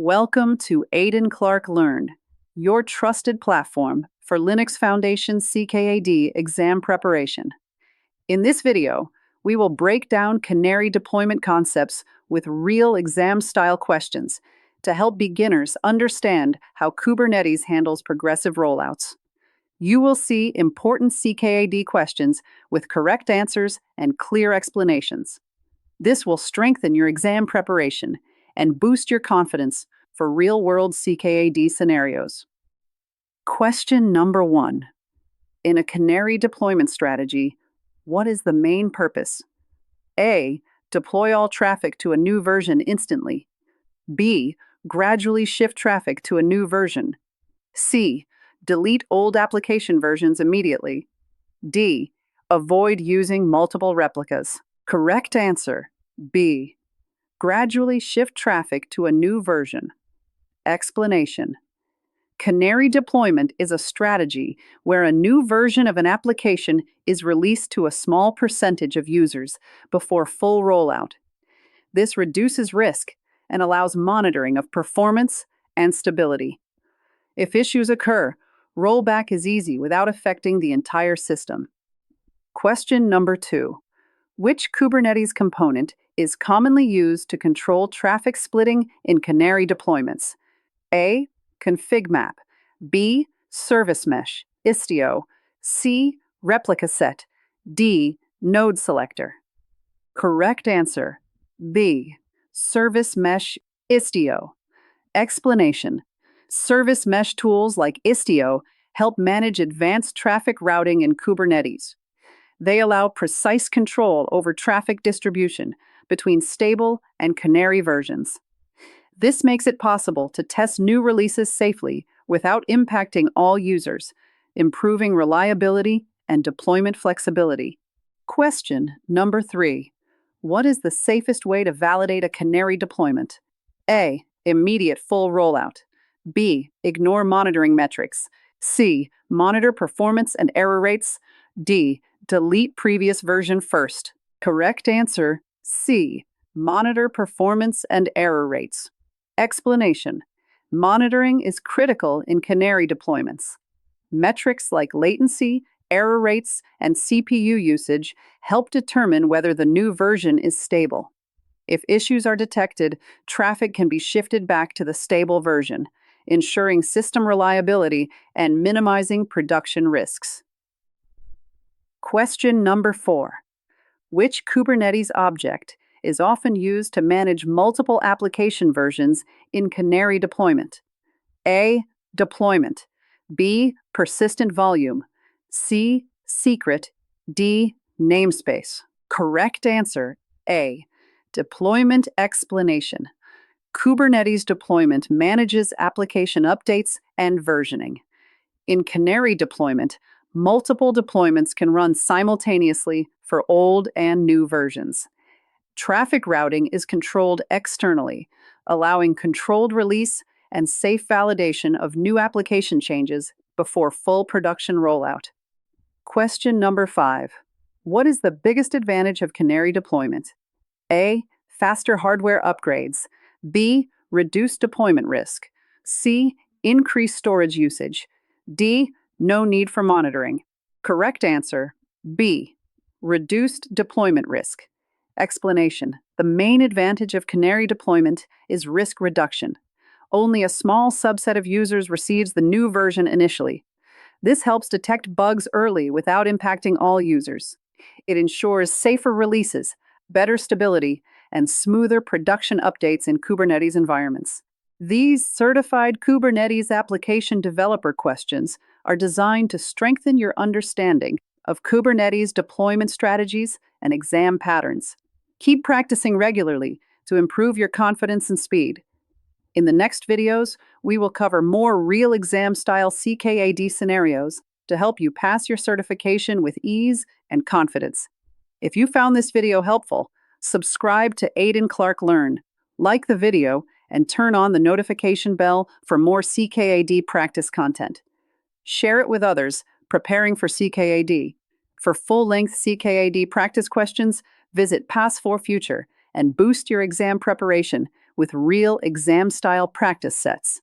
Welcome to Aidan Clark Learn, your trusted platform for Linux Foundation CKAD exam preparation. In this video, we will break down Canary deployment concepts with real exam-style questions to help beginners understand how Kubernetes handles progressive rollouts. You will see important CKAD questions with correct answers and clear explanations. This will strengthen your exam preparation and boost your confidence for real-world CKAD scenarios. Question number 1. In a Canary deployment strategy, what is the main purpose? A. Deploy all traffic to a new version instantly. B. Gradually shift traffic to a new version. C. Delete old application versions immediately. D. Avoid using multiple replicas. Correct answer, B. Gradually shift traffic to a new version. Explanation. Canary deployment is a strategy where a new version of an application is released to a small percentage of users before full rollout. This reduces risk and allows monitoring of performance and stability. If issues occur, rollback is easy without affecting the entire system. Question number 2. Which Kubernetes component is commonly used to control traffic splitting in Canary deployments? A. Config map. B. Service mesh, Istio. C. Replica set. D. Node selector. Correct answer, B. Service mesh, Istio. Explanation. Service mesh tools like Istio help manage advanced traffic routing in Kubernetes. They allow precise control over traffic distribution between stable and Canary versions. This makes it possible to test new releases safely without impacting all users, improving reliability and deployment flexibility. Question number 3. What is the safest way to validate a Canary deployment? A. Immediate full rollout. B. Ignore monitoring metrics. C. Monitor performance and error rates. D. Delete previous version first. Correct answer, C. Monitor performance and error rates. Explanation. Monitoring is critical in Canary deployments. Metrics like latency, error rates, and CPU usage help determine whether the new version is stable. If issues are detected, traffic can be shifted back to the stable version, ensuring system reliability and minimizing production risks. Question number 4. Which Kubernetes object is often used to manage multiple application versions in Canary deployment? A. Deployment. B. Persistent volume. C. Secret. D. Namespace. Correct answer, A. Deployment explanation. Kubernetes deployment manages application updates and versioning. In Canary deployment, multiple deployments can run simultaneously for old and new versions. Traffic routing is controlled externally, allowing controlled release and safe validation of new application changes before full production rollout. Question number 5. What is the biggest advantage of Canary deployment? A. Faster hardware upgrades. B. Reduced deployment risk. C. Increased storage usage. D. No need for monitoring. Correct answer, B. Reduced deployment risk. Explanation. The main advantage of Canary deployment is risk reduction. Only a small subset of users receives the new version initially. This helps detect bugs early without impacting all users. It ensures safer releases, better stability, and smoother production updates in Kubernetes environments. These certified Kubernetes application developer questions are designed to strengthen your understanding of Kubernetes deployment strategies and exam patterns. Keep practicing regularly to improve your confidence and speed. In the next videos, we will cover more real exam-style CKAD scenarios to help you pass your certification with ease and confidence. If you found this video helpful, subscribe to Aidan Clark Learn, like the video, and turn on the notification bell for more CKAD practice content. Share it with others preparing for CKAD. For full-length CKAD practice questions, visit Pass4Future and boost your exam preparation with real exam-style practice sets.